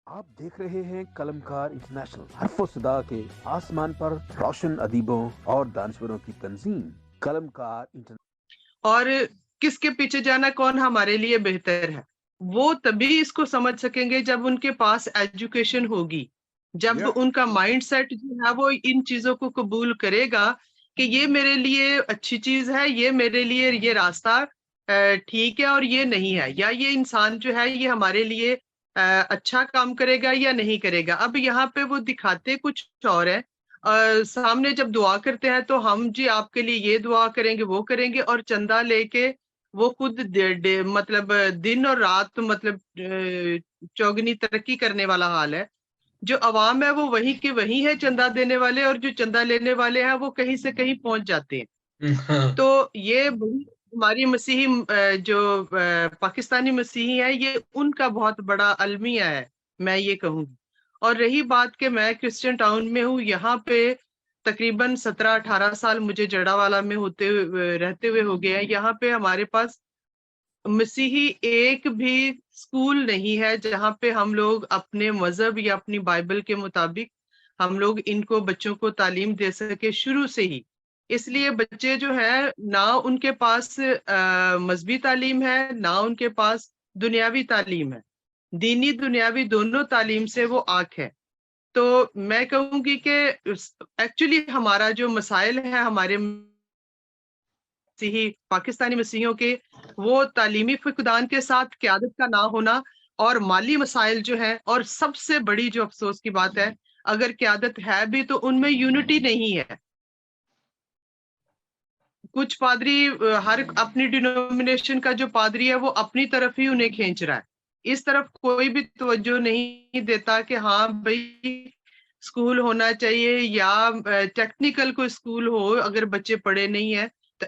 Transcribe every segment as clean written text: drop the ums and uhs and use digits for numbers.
आप देख रहे हैं कलमकार इंटरनेशनल हर्फ-ओ-सदा के आसमान पर रोशन अदीबों और दानश्वरों की तंजीम कलमकार इंटरनेशनल। और किसके पीछे जाना कौन हमारे लिए बेहतर है, वो तभी इसको समझ सकेंगे जब उनके पास एजुकेशन होगी, जब उनका माइंडसेट जो है वो इन चीजों को कबूल करेगा कि ये मेरे लिए अच्छी चीज है, ये मेरे लिए ये रास्ता ठीक है और ये नहीं है, या ये इंसान जो है ये हमारे लिए अच्छा काम करेगा या नहीं करेगा। अब यहाँ पे वो दिखाते कुछ और है, सामने जब दुआ करते हैं तो हम जी आपके लिए ये दुआ करेंगे वो करेंगे, और चंदा लेके वो खुद मतलब दिन और रात मतलब चौगनी तरक्की करने वाला हाल है। जो अवाम है वो वही के वही है चंदा देने वाले, और जो चंदा लेने वाले हैं वो कहीं से कहीं पहुंच जाते हैं। हाँ, तो ये बड़ी हमारी मसीही जो पाकिस्तानी मसीही है, ये उनका बहुत बड़ा अलमिया है, मैं ये कहूँगी। और रही बात कि मैं क्रिश्चियन टाउन में हूँ, यहाँ पे तकरीबन 17-18 साल मुझे जड़ावाला में होते हुए रहते हुए हो गए हैं। यहाँ पे हमारे पास मसीही एक भी स्कूल नहीं है जहाँ पे हम लोग अपने मजहब या अपनी बाइबल के मुताबिक हम लोग इनको बच्चों को तालीम दे सके शुरू से ही। इसलिए बच्चे जो है ना उनके पास मजहबी तालीम है, ना उनके पास दुनियावी तालीम है। दीनी दुनियावी दोनों तालीम से वो आंख है। तो मैं कहूंगी कि एक्चुअली हमारा जो मसाइल है हमारे मसीही पाकिस्तानी मसीहियों के, वो तालीमी फुकदान के साथ क़यादत का ना होना और माली मसाइल जो है, और सबसे बड़ी जो अफसोस की बात है, अगर क़यादत है भी तो उनमें यूनिटी नहीं है। कुछ पादरी हर अपनी डिनोमिनेशन का जो पादरी है वो अपनी तरफ ही उन्हें खींच रहा है, इस तरफ कोई भी तवज्जो नहीं देता कि हाँ भाई स्कूल होना चाहिए, या टेक्निकल कोई स्कूल हो, अगर बच्चे पढ़े नहीं है तो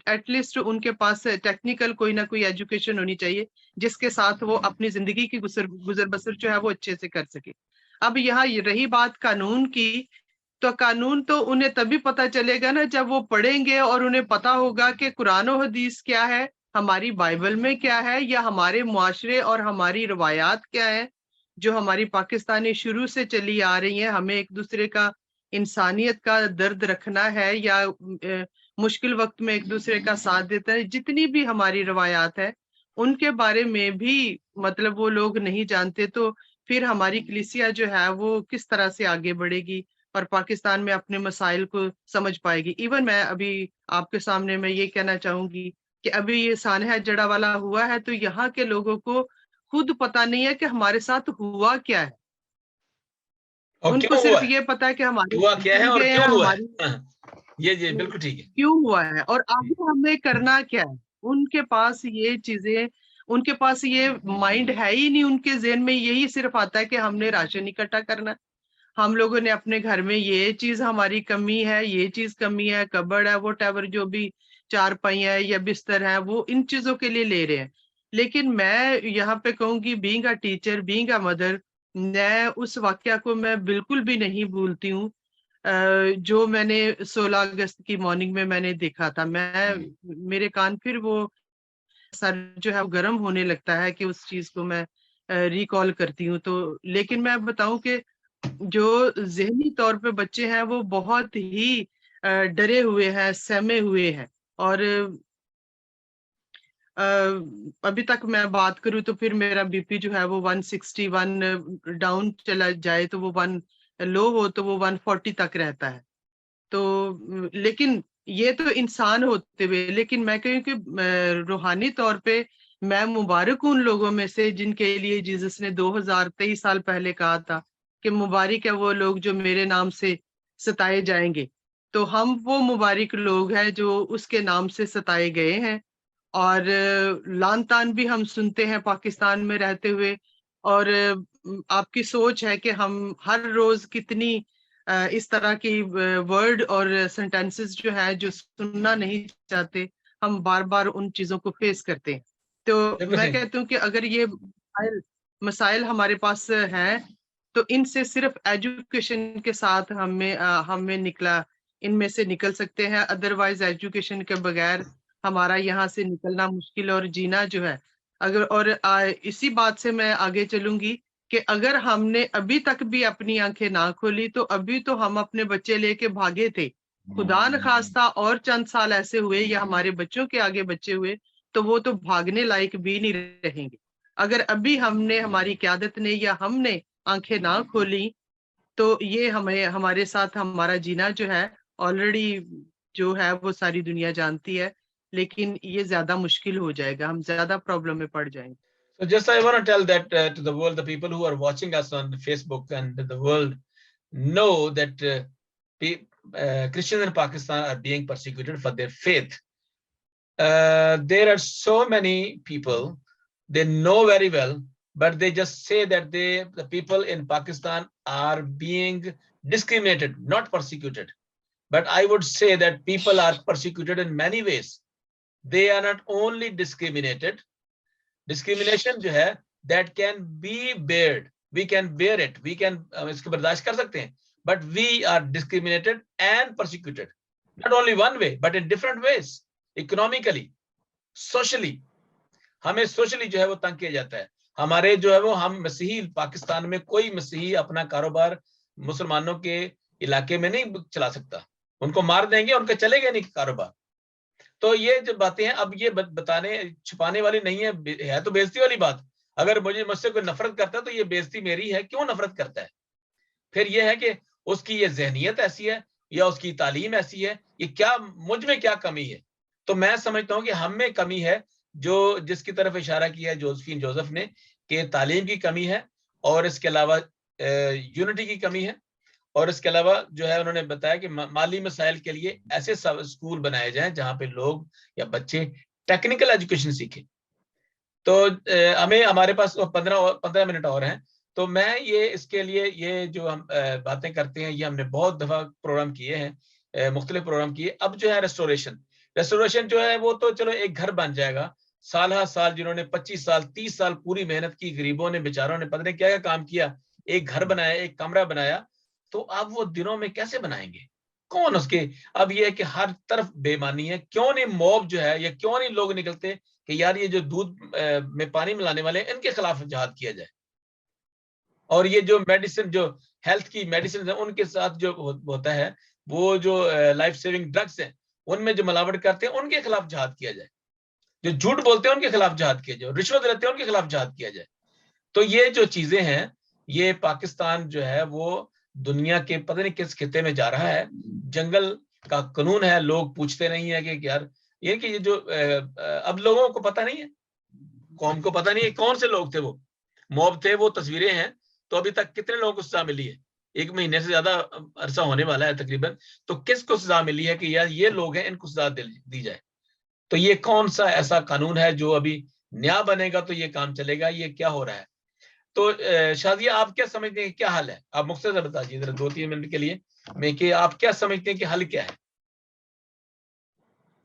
एटलीस्ट उनके पास टेक्निकल कोई ना कोई एजुकेशन होनी चाहिए, जिसके साथ वो अपनी जिंदगी की गुजर बसर जो है वो अच्छे से कर सके। अब यहाँ रही बात कानून की, तो कानून तो उन्हें तभी पता चलेगा ना जब वो पढ़ेंगे और उन्हें पता होगा कि कुरान और हदीस क्या है, हमारी बाइबल में क्या है, या हमारे मुआशरे और हमारी रवायात क्या है जो हमारी पाकिस्तानी शुरू से चली आ रही है। हमें एक दूसरे का इंसानियत का दर्द रखना है, या मुश्किल वक्त में एक दूसरे का साथ देता है। जितनी भी हमारी रवायात है उनके बारे में भी मतलब वो लोग नहीं जानते, तो फिर हमारी कलीसिया जो है वो किस तरह से आगे बढ़ेगी और पाकिस्तान में अपने मसाइल को समझ पाएगी। इवन मैं अभी आपके सामने मैं ये कहना चाहूंगी कि अभी ये सानहा जड़ावाला हुआ है, तो यहाँ के लोगों को खुद पता नहीं है कि हमारे साथ हुआ क्या है। और उनको क्यों हुआ सिर्फ है? ये पता है कि हमारे हुआ क्या है और गए हैं क्यों हुआ है? हमारी ये बिल्कुल ठीक है। क्यों हुआ है और आगे हमें करना क्या है। उनके पास ये चीजें, उनके पास ये माइंड है ही नहीं, उनके ज़हन में यही सिर्फ आता है कि हमने राशन इकट्ठा करना, हम लोगों ने अपने घर में ये चीज हमारी कमी है, ये चीज कमी है, कबर्ड है, वोटेवर जो भी चारपाई है या बिस्तर है, वो इन चीजों के लिए ले रहे हैं। लेकिन मैं यहाँ पे कहूंगी, being a teacher, being a mother, मैं उस वाक्या को मैं बिल्कुल भी नहीं भूलती हूँ जो मैंने 16 अगस्त की मॉर्निंग में मैंने देखा था। मैं मेरे कान फिर वो सर जो है वो गर्म होने लगता है कि उस चीज को मैं रिकॉल करती हूँ। तो लेकिन मैं बताऊं कि जो ज़हनी तौर पे बच्चे हैं वो बहुत ही डरे हुए हैं, सहमे हुए हैं। और अ, अभी तक मैं बात करूँ तो फिर मेरा बीपी जो है वो 161 डाउन चला जाए तो वो 1 लो हो तो वो 140 तक रहता है। तो लेकिन ये तो इंसान होते हुए, लेकिन मैं कहूँ कि रूहानी तौर पे मैं मुबारक हूँ उन लोगों में से जिनके लिए जीसस ने 2023 साल पहले कहा था कि मुबारक है वो लोग जो मेरे नाम से सताए जाएंगे। तो हम वो मुबारक लोग हैं जो उसके नाम से सताए गए हैं। और लान तान भी हम सुनते हैं पाकिस्तान में रहते हुए। और आपकी सोच है कि हम हर रोज कितनी इस तरह की वर्ड और सेंटेंसेस जो है जो सुनना नहीं चाहते, हम बार बार उन चीजों को फेस करते हैं। तो बिल्कुल मैं सही। कहती हूँ कि अगर ये मसाइल हमारे पास हैं तो इनसे सिर्फ एजुकेशन के साथ हमें निकला इनमें से निकल सकते हैं। अदरवाइज एजुकेशन के बगैर हमारा यहाँ से निकलना मुश्किल और जीना जो है। अगर और इसी बात से मैं आगे चलूंगी कि अगर हमने अभी तक भी अपनी आंखें ना खोली तो अभी तो हम अपने बच्चे लेके भागे थे, खुदा न खास्ता और चंद साल ऐसे हुए या हमारे बच्चों के आगे बच्चे हुए तो वो तो भागने लायक भी नहीं रहेंगे। अगर अभी हमने, हमारी क़यादत ने या हमने आंखें ना खोली तो ये हमें, हमारे साथ हमारा जीना जो है ऑलरेडी जो है वो सारी दुनिया जानती है, लेकिन ये ज्यादा मुश्किल हो जाएगा, हम ज्यादा प्रॉब्लम में पड़ जाएंगे। So just I want to tell that to the world, the people who are watching us on Facebook and the world know that Christians in Pakistan are being persecuted for their faith. There are so many people, they know very well, but they just say that the people in Pakistan are being discriminated, not persecuted. But I would say that people are persecuted in many ways. They are not only discriminated. Discrimination जो है that can be bared, we can bear it, we can इसको बर्दाश्त कर सकते हैं, but we are discriminated and persecuted, not only one way but in different ways. Economically, socially, हमें socially जो है वो तंग किया जाता है। हमारे जो है वो, हम मसीही, पाकिस्तान में कोई मसीही अपना कारोबार मुसलमानों के इलाके में नहीं चला सकता, उनको मार देंगे, उनका चलेगा नहीं कारोबार। तो ये जो बातें हैं, अब ये बताने छुपाने वाली नहीं है तो बेइज्जती वाली बात। अगर मुझसे कोई नफरत करता है तो ये बेइज्जती मेरी है, क्यों नफरत करता है? फिर ये है कि उसकी ये जहनियत ऐसी है या उसकी तालीम ऐसी है, ये क्या, मुझ में क्या कमी है? तो मैं समझता हूं कि हम में कमी है, जो जिसकी तरफ इशारा किया है जोसेफिन जोसेफ ने, कि तालीम की कमी है और इसके अलावा यूनिटी की कमी है, और इसके अलावा जो है उन्होंने बताया कि माली मसाइल के लिए ऐसे स्कूल बनाए जाएं जहां पे लोग या बच्चे टेक्निकल एजुकेशन सीखें। तो हमें, हमारे पास 15 मिनट और हैं, तो मैं ये इसके लिए ये जो हम बातें करते हैं, ये हमने बहुत दफा प्रोग्राम किए हैं, मुख्तलिफ प्रोग्राम किए। अब जो है रेस्टोरेशन जो है वो तो चलो एक घर बन जाएगा, साल हर साल जिन्होंने 25 साल 30 साल पूरी मेहनत की, गरीबों ने, बेचारों ने पता नहीं क्या क्या काम किया, एक घर बनाया, एक कमरा बनाया, तो अब वो दिनों में कैसे बनाएंगे? कौन उसके? अब ये है कि हर तरफ बेईमानी है। क्यों नहीं मॉब जो है, या क्यों नहीं लोग निकलते कि यार ये जो दूध में पानी मिलाने वाले हैं इनके खिलाफ जिहाद किया जाए, और ये जो मेडिसिन, जो हेल्थ की मेडिसिन है, उनके साथ जो होता है, वो जो लाइफ सेविंग ड्रग्स हैं, उनमें जो मिलावट करते हैं उनके खिलाफ जिहाद किया जाए, जो झूठ बोलते हैं उनके खिलाफ जिहाद किया जाए, रिश्वत लेते हैं उनके खिलाफ जिहाद किया जाए। तो ये जो चीजें हैं, ये पाकिस्तान जो है वो दुनिया के पता नहीं किस खिते में जा रहा है। जंगल का कानून है, लोग पूछते नहीं है कि यार ये कि ये जो अब लोगों को पता नहीं है, कौम को पता नहीं है कौन से लोग थे, वो मॉब थे, वो तस्वीरें हैं। तो अभी तक कितने लोगों को सजा मिली है? 1 महीने से ज्यादा अरसा होने वाला है तकरीबन। तो किसको सजा मिली है कि यार ये लोग हैं, इनको सजा दी जाए? तो ये कौन सा ऐसा कानून है जो अभी नया बनेगा तो ये काम चलेगा? ये क्या हो रहा है? तो शादिया, आप क्या समझते हैं, क्या हल है? आप मुख्तसर बता दीजिए जरा 2-3 मिनट के लिए मैं, कि आप क्या समझते हैं कि हल क्या है?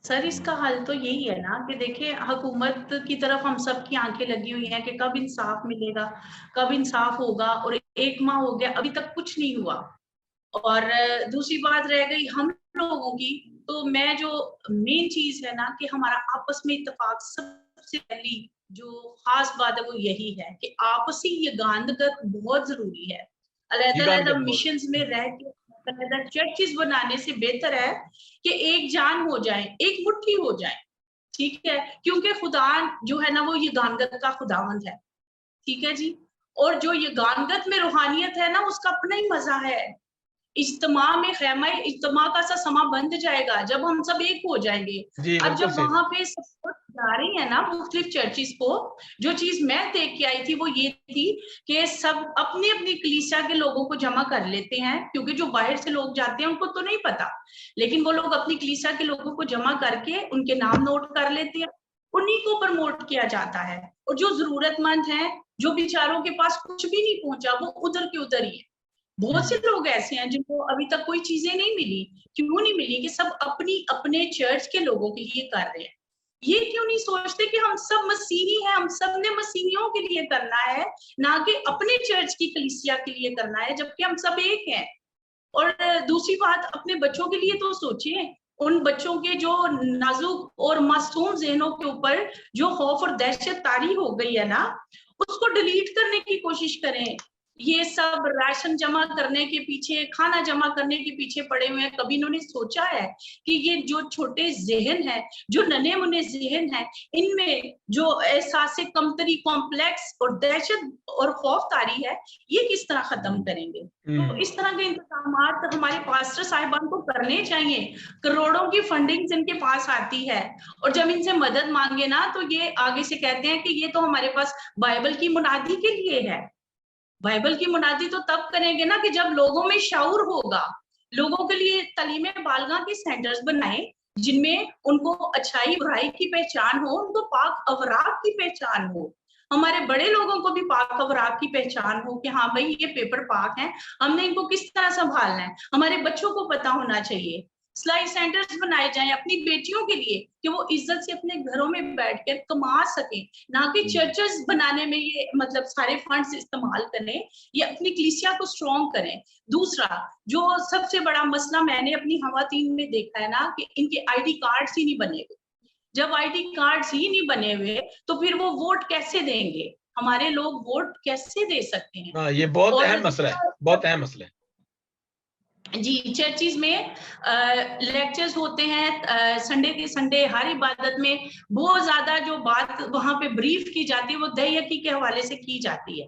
सर, इसका हल तो यही है ना कि देखिए, हुकूमत की तरफ हम सब की आंखें लगी हुई हैं कि कब इंसाफ मिलेगा, कब इंसाफ होगा, और 1 माह हो गया अभी तक कुछ नहीं हुआ। और दूसरी बात रह गई हम लोगों की, तो मैं जो मेन चीज है ना कि हमारा आपस में इत्तेफाक, सबसे पहली जो खास बात है वो यही है कि आपसी यगानदत बहुत जरूरी है। अलग-अलग मिशंस में रह के अलग चर्चेस बनाने से बेहतर है कि एक जान हो जाए, एक मुट्ठी हो जाए, ठीक है? क्योंकि खुदा जो है ना वो यगानदत का खुदावंद है, ठीक है जी? और जो यगानदत में रूहानियत है ना, उसका अपना ही मजा है। इज्तिमा में खैमा इज्तिमा का सा समा बंध जाएगा जब हम सब एक हो जाएंगे। अब जब वहां पे सपोर्ट जा रही है ना मुख्तलिफ चर्चिस को, जो चीज मैं देख के आई थी वो ये थी कि सब अपनी अपनी कलीसिया के लोगों को जमा कर लेते हैं, क्योंकि जो बाहर से लोग जाते हैं उनको तो नहीं पता, लेकिन वो लोग अपनी कलीसिया के लोगों को जमा करके उनके नाम नोट कर लेते हैं, उन्हीं को प्रमोट किया जाता है। और जो जरूरतमंद है, जो बेचारों के पास कुछ भी नहीं पहुंचा, वो उधर के उधर ही है। बहुत से लोग ऐसे हैं जिनको अभी तक कोई चीजें नहीं मिली। क्यों नहीं मिली? कि सब अपनी अपने चर्च के लोगों के लिए कर रहे हैं। ये क्यों नहीं सोचते कि हम सब मसीही हैं, हम सब ने मसीहियों के लिए करना है, ना कि अपने चर्च की कलीसिया के लिए करना है, जबकि हम सब एक हैं। और दूसरी बात, अपने बच्चों के लिए तो सोचिए उन बच्चों के जो नाजुक और मासूम ज़हनों के ऊपर जो खौफ और दहशत तारी हो गई है ना, उसको डिलीट करने की कोशिश करें। ये सब राशन जमा करने के पीछे, खाना जमा करने के पीछे पड़े हुए हैं। कभी इन्होंने सोचा है कि ये जो छोटे ज़हन है, जो नन्हे मुन्ने ज़हन है, इनमें जो एहसास कमतरी, कॉम्प्लेक्स और दहशत और खौफ तारी है, ये किस तरह खत्म करेंगे? तो इस तरह के इंतजामात हमारे पास्टर साहिबान को करने चाहिए। करोड़ों की फंडिंग इनके पास आती है और जब इनसे मदद मांगे ना, तो ये आगे से कहते हैं कि ये तो हमारे पास बाइबल की मुनादी के लिए है। बाइबल की मुनादी तो तब करेंगे ना कि जब लोगों में शऊर होगा। लोगों के लिए तालीम बालगा के सेंटर्स बनाए जिनमें उनको अच्छाई बुराई की पहचान हो, उनको पाक अवराक की पहचान हो। हमारे बड़े लोगों को भी पाक अवराक की पहचान हो कि हाँ भाई ये पेपर पाक है, हमने इनको किस तरह संभालना है। हमारे बच्चों को पता होना चाहिए। सिलाई सेंटर्स बनाए जाएं अपनी बेटियों के लिए कि वो इज्जत से अपने घरों में बैठकर कमा सके, ना कि चर्चेस बनाने में ये मतलब सारे फंड्स इस्तेमाल करें। ये अपनी कलीसिया को स्ट्रॉन्ग करें। दूसरा जो सबसे बड़ा मसला मैंने अपनी खवातीन में देखा है ना, कि इनके आईडी कार्ड्स ही नहीं बने हुए। जब आईडी कार्ड्स ही नहीं बने हुए तो फिर वो वोट कैसे देंगे? हमारे लोग वोट कैसे दे सकते हैं? हाँ, ये बहुत अहम मसला है, बहुत अहम मसला है जी। चर्चिज में लेक्चर्स होते हैं संडे के संडे, हर इबादत में बहुत ज्यादा जो बात वहां पे ब्रीफ की जाती है वो दही के हवाले से की जाती है।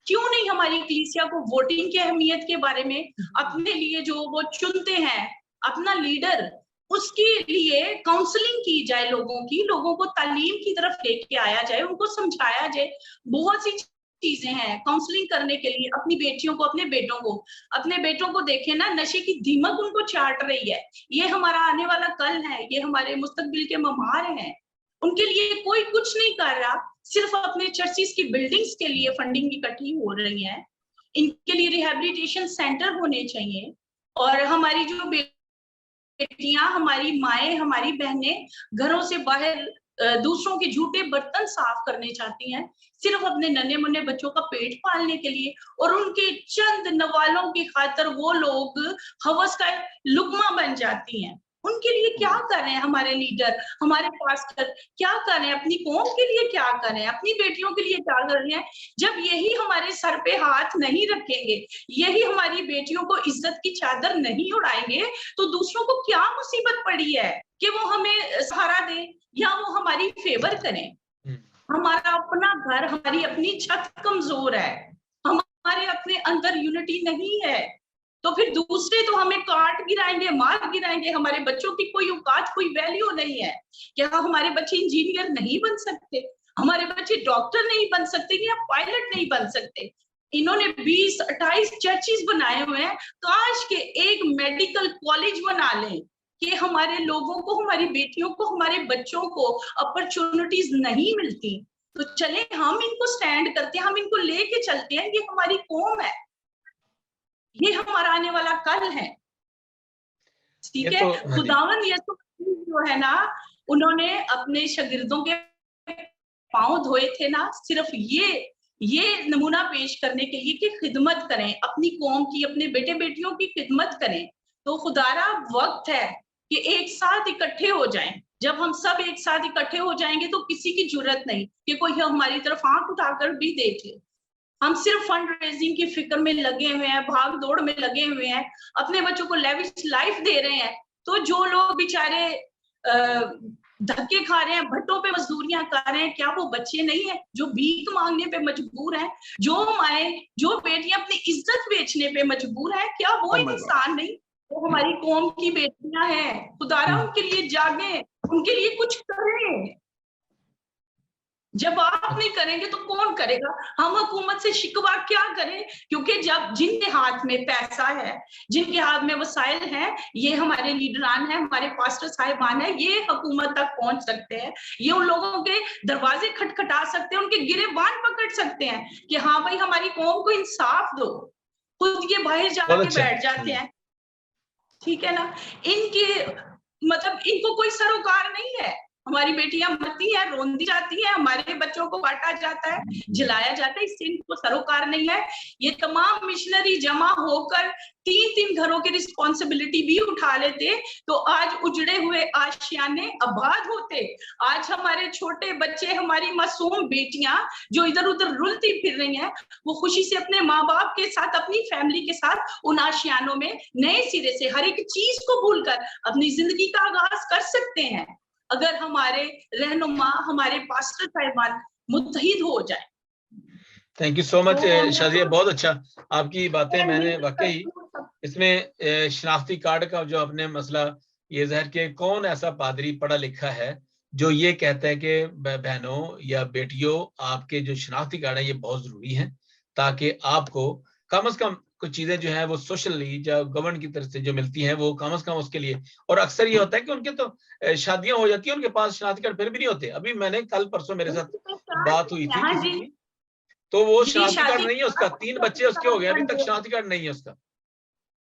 क्यों नहीं हमारी कलीसिया को वोटिंग की अहमियत के बारे में अपने लिए जो वो चुनते हैं अपना लीडर, उसके लिए काउंसलिंग की जाए, लोगों को तालीम की तरफ लेके आया जाए, उनको समझाया जाए। बहुत सी चीजें हैं काउंसलिंग करने के लिए। अपनी बेटियों को, अपने बेटों को देखें ना, नशे की दीमक उनको चाट रही है। ये हमारा आने वाला कल है, ये हमारे मुस्तकबिल के ममार हैं। उनके लिए कोई कुछ नहीं कर रहा, सिर्फ अपने चर्चिस की बिल्डिंग्स के लिए फंडिंग इकट्ठी हो रही है। इनके लिए रिहैबिलिटेशन सेंटर होने चाहिए। और हमारी जो बेटियां, हमारी माएं, हमारी बहनें घरों से बाहर दूसरों के झूठे बर्तन साफ करने चाहती हैं, सिर्फ अपने नन्हे मुन्ने बच्चों का पेट पालने के लिए, और उनके चंद नवालों की खातिर वो लोग हवस का लुकमा बन जाती हैं। उनके लिए क्या कर रहे हैं हमारे लीडर, हमारे पास्टर? क्या कर रहे हैं अपनी कौम के लिए? क्या कर रहे हैं अपनी बेटियों के लिए? क्या कर रहे हैं? जब यही हमारे सर पे हाथ नहीं रखेंगे, यही हमारी बेटियों को इज्जत की चादर नहीं उड़ाएंगे, तो दूसरों को क्या मुसीबत पड़ी है कि वो हमें सहारा दें या वो हमारी फेवर करें? हमारा अपना घर, हमारी अपनी छत कमजोर है, हमारे अपने अंदर यूनिटी नहीं है, तो फिर दूसरे तो हमें काट गिराएंगे, मार गिराएंगे। हमारे बच्चों की कोई औकात, कोई वैल्यू नहीं है। क्या हमारे बच्चे इंजीनियर नहीं बन सकते? हमारे बच्चे डॉक्टर नहीं बन सकते या पायलट नहीं बन सकते? इन्होंने 20-28 चर्चिज बनाए हुए हैं। काश के एक मेडिकल कॉलेज बना लें कि हमारे लोगों को, हमारी बेटियों को, हमारे बच्चों को अपॉर्चुनिटीज नहीं मिलती, तो चले हम इनको स्टैंड करते हैं, हम इनको लेके चलते हैं। ये हमारी कौम है, ये हमारा आने वाला कल है। ठीक है। खुदावन यीशु जो है ना, उन्होंने अपने शागिर्दों के पांव धोए थे ना, सिर्फ ये नमूना पेश करने के लिए कि खिदमत करें अपनी कौम की, अपने बेटे बेटियों की खिदमत करें। तो खुदारा वक्त है कि एक साथ इकट्ठे हो जाएं। जब हम सब एक साथ इकट्ठे हो जाएंगे तो किसी की जरूरत नहीं कि कोई हमारी तरफ आंख उठाकर भी देखे। हम सिर्फ फंड रेजिंग की फिक्र में लगे हुए हैं, भाग दौड़ में लगे हुए हैं, अपने बच्चों को लेविश लाइफ दे रहे हैं। तो जो लोग बेचारे धक्के खा रहे हैं, भट्टों पे मजदूरियां कर रहे हैं, क्या वो बच्चे नहीं है जो भीख मांगने पे मजबूर हैं? जो माए, जो बेटियां अपनी इज्जत बेचने पे मजबूर हैं, क्या वो इंसान नहीं? वो हमारी कौम की बेटियां हैं। खुदारा उनके लिए जागे, उनके लिए कुछ करें। जब आप नहीं करेंगे तो कौन करेगा? हम हुकूमत से शिकवा क्या करें? क्योंकि जब जिनके हाथ में पैसा है, जिनके हाथ में वसाइल हैं, ये हमारे लीडरान हैं, हमारे पास्टर साहिबान हैं, ये हुकूमत तक पहुंच सकते हैं। ये उन लोगों के दरवाजे खटखटा सकते हैं, उनके गिरेबान पकड़ सकते हैं कि हाँ भाई हमारी कौम को इंसाफ दो। खुद ये बाहर जाके बैठ जाते हैं। ठीक है ना? इनके मतलब इनको कोई सरोकार नहीं है। हमारी बेटियां मरती हैं, रोंदी जाती हैं, हमारे बच्चों को काटा जाता है, जलाया जाता है, इससे इनको सरोकार नहीं है। ये तमाम मिशनरी जमा होकर 3-3 घरों की रिस्पॉन्सिबिलिटी भी उठा लेते तो आज उजड़े हुए आशियाने आबाद होते। आज हमारे छोटे बच्चे, हमारी मासूम बेटियां जो इधर उधर रुलती फिर रही हैं, वो खुशी से अपने माँ बाप के साथ, अपनी फैमिली के साथ उन आशियानों में नए सिरे से हर एक चीज को भूलकर अपनी जिंदगी का आगाज कर सकते हैं, अगर हमारे रहनुमा, हमारे पास्टर साहिबान मुत्तहिद हो जाए। Thank you so much Shazia, बहुत अच्छा आपकी बातें। मैंने वाकई इसमें शनाख्ती कार्ड का जो आपने मसला ये ज़ाहिर किया, कौन ऐसा पादरी पढ़ा लिखा है जो ये कहता है कि बहनों या बेटियों, आपके जो शनाख्ती कार्ड है ये बहुत जरूरी है, ताकि आपको कम से कम कुछ चीजें जो है वो सोशली जो गवर्नमेंट की तरफ से जो मिलती हैं वो कम से कम उसके लिए। और अक्सर ये होता है कि उनके तो शादियां हो जाती है, उनके पास शनाख्ती कार्ड फिर भी नहीं होते। अभी मैंने कल परसों मेरे साथ बात हुई थी किसी की, तो वो शनाख्ती कार्ड नहीं है उसका, 3 बच्चे उसके हो गए, अभी तक शनाख्ती कार्ड नहीं है उसका।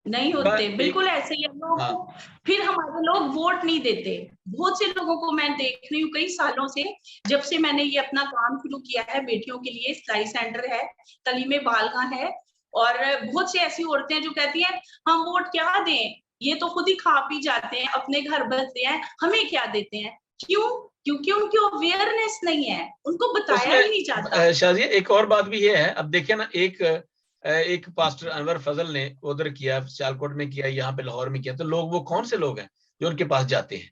नहीं होते, बिल्कुल ऐसे ही लोग। हाँ। फिर हमारे लोग वोट नहीं देते। बहुत से लोगों को मैं देख रही हूँ कई सालों से, जब से मैंने ये अपना काम शुरू किया है बेटियों के लिए, सिलाई सेंटर है, तलीमे बालगा है, और बहुत से ऐसी औरतें जो कहती हैं हम वोट क्या दें, ये तो खुद ही खा पी जाते हैं, अपने घर बसते हैं, हमें क्या देते हैं। क्यों? क्योंकि उनकी अवेयरनेस नहीं है, उनको बताया ही नहीं जाता। शाजिया एक और बात भी ये है, अब देखिए ना, एक पास्टर अनवर फजल ने उधर किया, सियालकोट में किया, यहाँ पे लाहौर में किया, तो लोग वो कौन से लोग हैं जो उनके पास जाते हैं?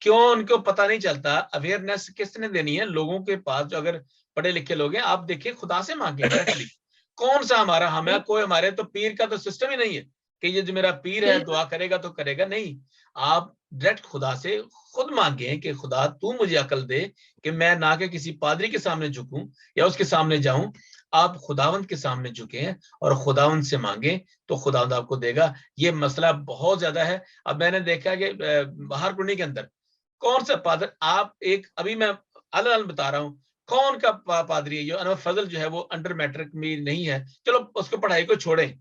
क्यों उनको पता नहीं चलता? अवेयरनेस किसने देनी है लोगों के पास? जो अगर पढ़े लिखे लोग हैं, आप देखिए खुदा से मांगे डायरेक्टली। कौन सा हमारा हमें कोई, हमारे तो पीर का तो सिस्टम ही नहीं है कि ये जो मेरा पीर है दुआ करेगा तो करेगा, नहीं। आप डायरेक्ट खुदा से खुद मांगे कि खुदा तू मुझे अकल दे कि मैं ना कि किसी पादरी के सामने झुकूं या उसके सामने जाऊं। आप खुदावंद के सामने झुके और खुदावंद से मांगे तो खुदावंद आपको देगा। ये मसला बहुत ज्यादा है। अब मैंने देखा कि बाहर कुंडी के अंदर कौन सा पादर, आप एक अभी मैं अलग बता रहा हूँ कौन का पादरी है, जो अनवर फजल जो है वो अंडर मैट्रिक में नहीं है, चलो उसको पढ़ाई को छोड़ें।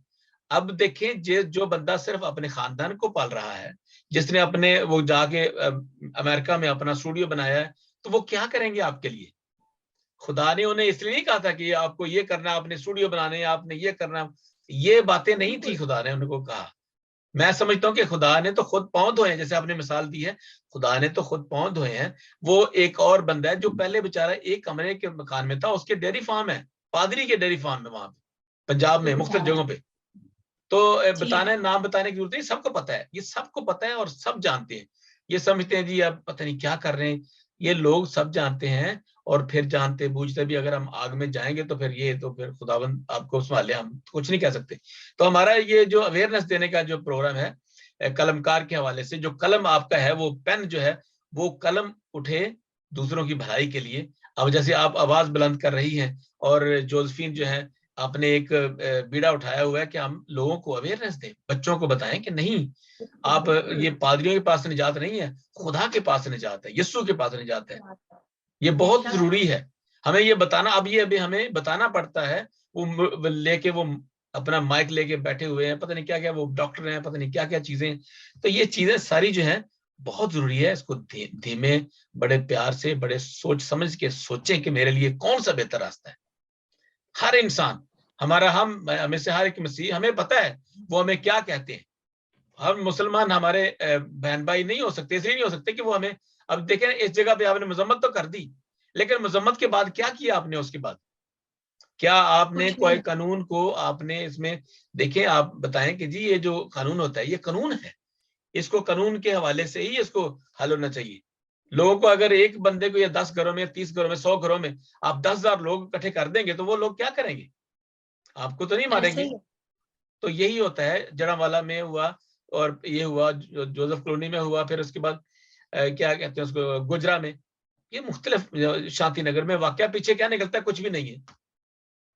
अब देखें जो बंदा सिर्फ अपने खानदान को पाल रहा है, जिसने अपने वो जाके अमेरिका में अपना स्टूडियो बनाया है, तो वो क्या करेंगे आपके लिए? खुदा ने उन्हें इसलिए नहीं कहा था कि आपको ये करना, आपने स्टूडियो बनाने, आपने ये करना, ये बातें नहीं थी खुदा ने उनको कहा। मैं समझता हूँ कि खुदा ने तो खुद पांव धोए हैं, जैसे आपने मिसाल दी है, खुदा ने तो खुद पांव धोए हैं। वो एक और बंदा है जो पहले बेचारा एक कमरे के मकान में था, उसके डेयरी फार्म है, पादरी के डेयरी फार्म है वहां पे पंजाब में मुख्तलिफ जगहों पे। तो बताने, नाम बताने की जरूरत नहीं, सबको पता है, ये सबको पता है और सब जानते हैं। ये समझते हैं जी अब पता नहीं क्या कर रहे हैं, ये लोग सब जानते हैं। और फिर जानते बूझते भी अगर हम आग में जाएंगे तो फिर ये, तो फिर खुदावंद आपको संभाले, हम कुछ नहीं कह सकते। तो हमारा ये जो अवेयरनेस देने का जो प्रोग्राम है कलमकार के हवाले से, जो कलम आपका है, वो पेन जो है वो कलम उठे दूसरों की भलाई के लिए। अब जैसे आप आवाज बुलंद कर रही हैं और जोसेफिन जो है आपने एक बीड़ा उठाया हुआ है कि हम लोगों को अवेयरनेस दें, बच्चों को बताएं कि नहीं, आप ये पादरियों के पास निजात नहीं है, खुदा के पास निजात है, यीशु के पास निजात है। ये बहुत जरूरी है हमें ये बताना। अब ये अभी हमें बताना पड़ता है, वो लेके वो अपना माइक लेके बैठे हुए हैं, पता नहीं क्या क्या, वो डॉक्टर हैं, पता नहीं क्या क्या चीजें। तो ये चीजें सारी जो है बहुत जरूरी है, इसको धीमे बड़े प्यार से, बड़े सोच समझ के सोचें कि मेरे लिए कौन सा बेहतर रास्ता है। हर इंसान हमारा, हमें से हर एक मसीह, हमें पता है वो हमें क्या कहते हैं। हम मुसलमान हमारे बहन भाई नहीं हो सकते, इसलिए नहीं हो सकते कि वो हमें, अब देखें इस जगह पे आपने मजम्मत तो कर दी, लेकिन मजम्मत के बाद क्या किया आपने? उसके बाद क्या आपने कोई कानून को आपने इसमें देखें, आप बताएं कि जी ये जो कानून होता है ये कानून है, इसको कानून के हवाले से ही इसको हल होना चाहिए। लोगों को अगर एक बंदे को या 10 घरों में, 30 घरों में, 100 घरों में आप 10,000 लोग इकट्ठे कर देंगे तो वो लोग क्या करेंगे? आपको तो नहीं मारेंगे। तो यही होता है, जड़ावाला में हुआ और ये हुआ जोसेफ कॉलोनी में हुआ, फिर उसके बाद क्या कहते हैं उसको, गुजरा में, ये मुख्तलिफ शांति नगर में वाकया। पीछे क्या निकलता है? कुछ भी नहीं है।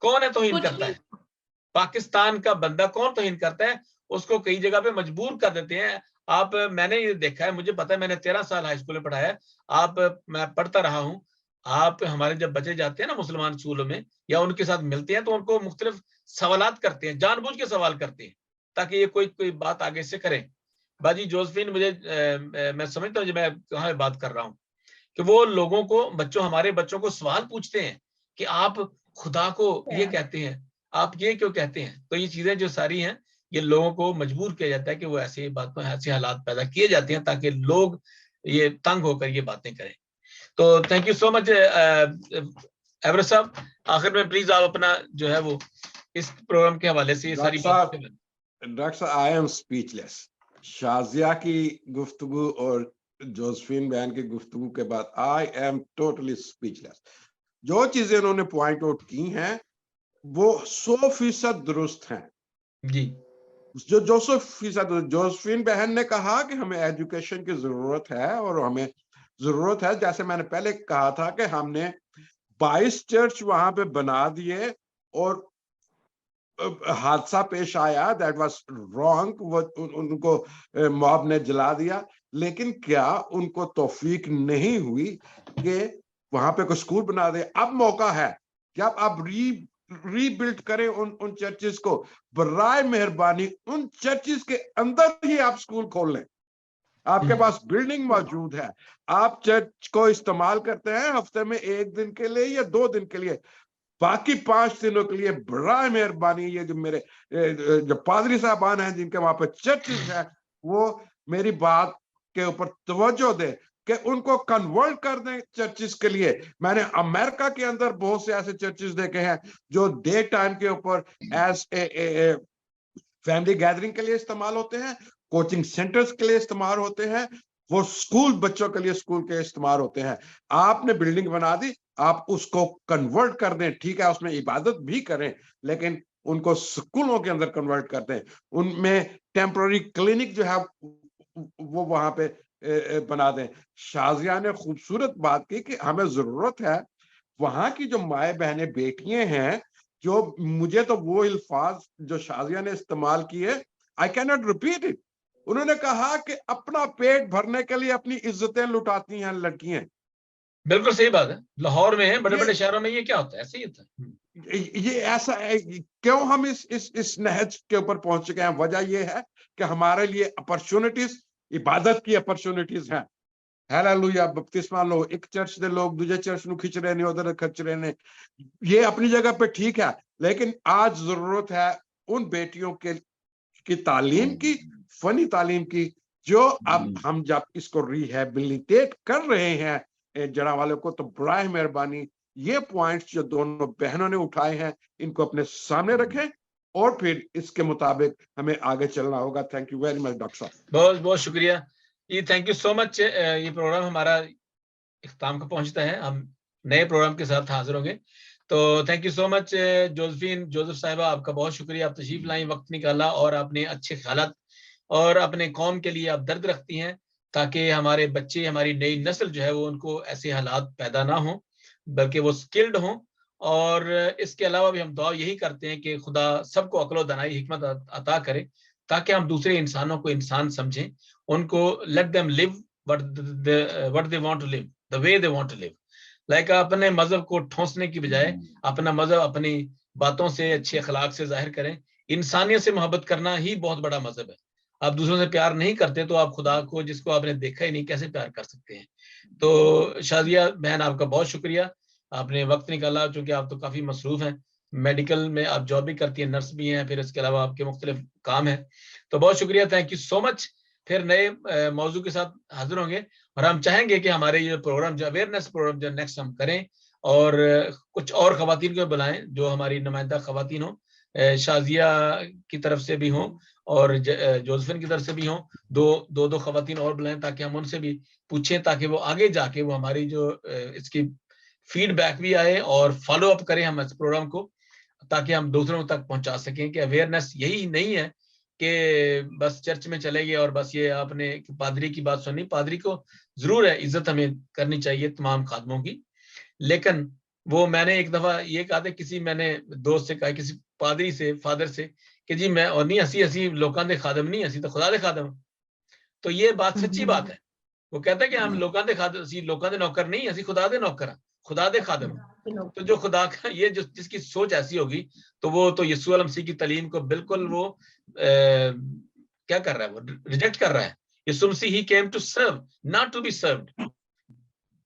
कौन है तौहीन करता है? पाकिस्तान का बंदा कौन तौहीन करता है? उसको कई जगह पे मजबूर कर देते हैं। आप, मैंने ये देखा है, मुझे पता है, मैंने 13 साल हाई स्कूल में पढ़ाया है। मैं पढ़ता रहा हूँ। आप, हमारे जब बच्चे जाते हैं ना मुसलमान स्कूलों में या उनके साथ मिलते हैं तो उनको मुख्तलिफ सवालात करते हैं, जानबूझ के सवाल करते हैं ताकि ये कोई बात आगे से करें। बाजी जोसेफिन, मुझे मैं समझता हूँ मैं कहाँ बात कर रहा हूँ। कि वो लोगों को, हमारे बच्चों को सवाल पूछते हैं कि आप खुदा को ये कहते हैं, आप ये क्यों कहते हैं। तो ये चीजें जो सारी हैं, ये लोगों को मजबूर किया जाता है कि वो ऐसे बातों, ऐसे हालात पैदा किए जाते हैं ताकि लोग ये तंग होकर ये बातें करें। तो thank you so much Everest साहब, आखिर में प्लीज आप अपना जो है वो इस प्रोग्राम के हवाले से ये सारी बातें। डॉक्टर साहब, आई एम स्पीचलेस। शाजिया की गुफ्तगू और जोसेफिन बहन की गुफ्तगू के बाद आई एम टोटली स्पीचलेस। जो चीजें उन्होंने पॉइंट आउट की हैं वो 100% दुरुस्त हैं जी। जो 200% जोसेफिन बहन ने कहा कि हमें एजुकेशन की जरूरत है, और हमें जरूरत है, जैसे मैंने पहले कहा था कि हमने 22 चर्च वहां पे बना दिए और हादसा पेश आया, दैट वाज रॉन्ग, वो उनको मॉब ने जला दिया। लेकिन क्या उनको तौफीक नहीं हुई कि वहां पे कोई स्कूल बना दे? अब मौका है कि आप रीबिल्ड करें उन चर्चेस को। बराए मेहरबानी उन चर्चेस के अंदर ही आप स्कूल खोल लें। आपके पास बिल्डिंग मौजूद है, आप चर्च को इस्तेमाल करते हैं हफ्ते में 1 दिन के लिए या 2 दिन के लिए, बाकी 5 दिनों के लिए बड़ा मेहरबानी ये जो मेरे जो पादरी साहबान हैं जिनके वहां पर चर्चेस हैं, वो मेरी बात के ऊपर तवज्जो दे कि उनको कन्वर्ट कर दें चर्चेस के लिए। मैंने अमेरिका के अंदर बहुत से ऐसे चर्चेस देखे हैं जो डे टाइम के ऊपर एज ए फैमिली गैदरिंग के लिए इस्तेमाल होते हैं, कोचिंग सेंटर्स के लिए इस्तेमाल होते हैं, वो स्कूल बच्चों के लिए स्कूल के इस्तेमाल होते हैं। आपने बिल्डिंग बना दी, आप उसको कन्वर्ट कर दें, ठीक है, उसमें इबादत भी करें, लेकिन उनको स्कूलों के अंदर कन्वर्ट कर दें। उनमें टेम्पररी क्लिनिक जो है वो वहां पे बना दें। शाजिया ने खूबसूरत बात की कि हमें जरूरत है वहां की जो माए बहनें बेटियां हैं, जो मुझे तो वो अल्फाज जो शाजिया ने इस्तेमाल किए, I can not repeat it. उन्होंने कहा कि अपना पेट भरने के लिए अपनी इज्जतें लुटाती हैं लड़कियां। बिल्कुल सही बात है। लाहौर में है, बड़े बड़े शहरों में ये क्या होता है? ऐसे ही होता है। ये ऐसा है, क्यों हम इस नहज के ऊपर पहुंच चुके हैं? वजह ये है कि हमारे लिए अपॉर्चुनिटीज, इबादत की अपॉर्चुनिटीज हैं। हालेलुया, बपतिस्मा लो, एक चर्च दे लोग दूसरे चर्च ਨੂੰ खिंच रहे ने, उधर खिंच रहे ने, ये अपनी जगह पे ठीक है, लेकिन आज जरूरत है उन बेटियों की तालीम की, फनी तालीम की, जो अब हम जब इसको रिहेबिलिटेट कर रहे हैं जड़ा वालों को, तो बराए मेहरबानी ये पॉइंट्स जो दोनों बहनों ने उठाए हैं इनको अपने सामने रखें और फिर इसके मुताबिक हमें आगे चलना होगा। Thank you very much doctor साहब। बहुत बहुत शुक्रिया जी, थैंक यू सो मच। ये प्रोग्राम हमारा इख्तिताम को पहुंचता है, हम नए प्रोग्राम के साथ हाजिर होंगे। तो thank you so much Joseph साहिबा, आपका बहुत शुक्रिया, आप तशरीफ लाई, वक्त निकाला और आपने अच्छे ख्यालात और अपने कौम के लिए आप दर्द रखती हैं ताकि हमारे बच्चे, हमारी नई नस्ल जो है वो उनको ऐसे हालात पैदा ना हो, बल्कि वो स्किल्ड हों। और इसके अलावा भी हम दुआ यही करते हैं कि खुदा सबको अक्ल दानाई हिकमत अता करे ताकि हम दूसरे इंसानों को इंसान समझें, उनको let them live what they want to live the way they want to live. Like अपने मजहब को ठोंसने की बजाय अपना मजहब अपनी बातों से, अच्छे अखलाक से जाहिर करें। इंसानियत से मोहब्बत करना ही बहुत बड़ा मजहब है। आप दूसरों से प्यार नहीं करते तो आप खुदा को, जिसको आपने देखा ही नहीं, कैसे प्यार कर सकते हैं? तो शाजिया बहन, आपका बहुत शुक्रिया, आपने वक्त निकाला, क्योंकि आप तो काफी मसरूफ हैं, मेडिकल में आप जॉब भी करती हैं, नर्स भी हैं, फिर इसके अलावा आपके मुख्तलिफ काम है। तो बहुत शुक्रिया, थैंक यू सो मच। फिर नए मौजू के साथ हाजिर होंगे और हम चाहेंगे कि हमारे ये प्रोग्राम जो अवेयरनेस प्रोग्राम जो नेक्स्ट हम करें और कुछ और खवातीन को बुलाएं जो हमारी नुमाइंदा खवातीन हो, शाजिया की तरफ से भी हों और जोसेफिन की तरफ से भी हों, दो खवातीन और बुलाएं ताकि हम उनसे भी पूछें, ताकि वो आगे जाके वो हमारी जो इसकी फीडबैक भी आए और फॉलो अप करें हम इस प्रोग्राम को, ताकि हम दूसरों तक पहुंचा सकें कि अवेयरनेस यही नहीं है कि बस चर्च में चले गए और बस ये आपने पादरी की बात सुनी। पादरी को जरूर है, इज्जत हमें करनी चाहिए तमाम खादमों की, लेकिन वो मैंने एक दफा ये कहा था, किसी मैंने दोस्त से कहा, किसी पादरी से, फादर से, कि जी मैं और नहीं असी लोगों के खादम नहीं, असी तो खुदा दे खादम। तो ये बात सच्ची बात है। वो कहता है कि हम लोगों के खादम, असी लोगों के नौकर नहीं, असी खुदा दे नौकर हैं, खुदा दे खादम। तो जो खुदा का ये जो जिसकी सोच ऐसी होगी, तो वो तो यीशु अलैहि मसीह की तालीम को बिल्कुल वो क्या कर रहा है, वो रिजेक्ट कर रहा है। यीशु मसीह ही came to serve, not to be served.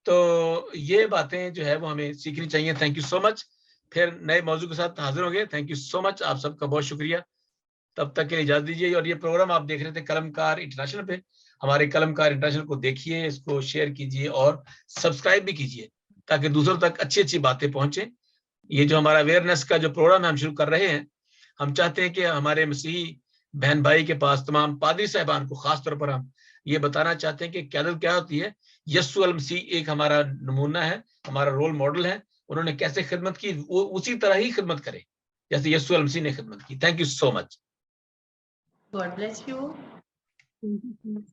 तो ये बातें जो है वो हमें सीखनी चाहिए। Thank you so much. फिर नए मौजू के साथ हाजिर होंगे। थैंक यू सो मच, आप सबका बहुत शुक्रिया। तब तक के लिए इजाजत दीजिए। और ये प्रोग्राम आप देख रहे थे कलमकार इंटरनेशनल पे, हमारे कलमकार इंटरनेशनल को देखिए, इसको शेयर कीजिए और सब्सक्राइब भी कीजिए ताकि दूसरों तक अच्छी अच्छी बातें पहुंचे। ये जो हमारा अवेयरनेस का जो प्रोग्राम हम शुरू कर रहे हैं, हम चाहते हैं कि हमारे मसीही बहन भाई के पास, तमाम पादरी साहबान को खास तौर पर हम ये बताना चाहते हैं कि क़यादत क्या होती है। यस्सु अल मसीह एक हमारा नमूना है, हमारा रोल मॉडल है। उन्होंने कैसे खिदमत की, वो उसी तरह ही खिदमत करे जैसे यस्सु अल मसीह ने खिदमत की। Thank you so much. God bless you.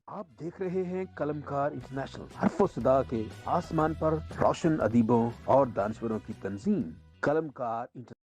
आप देख रहे हैं कलमकार इंटरनेशनल, हर्फ सदा के आसमान पर रोशन अदीबों और दानश्वरों की तंजीम। कलमकार इंटरनेशनल।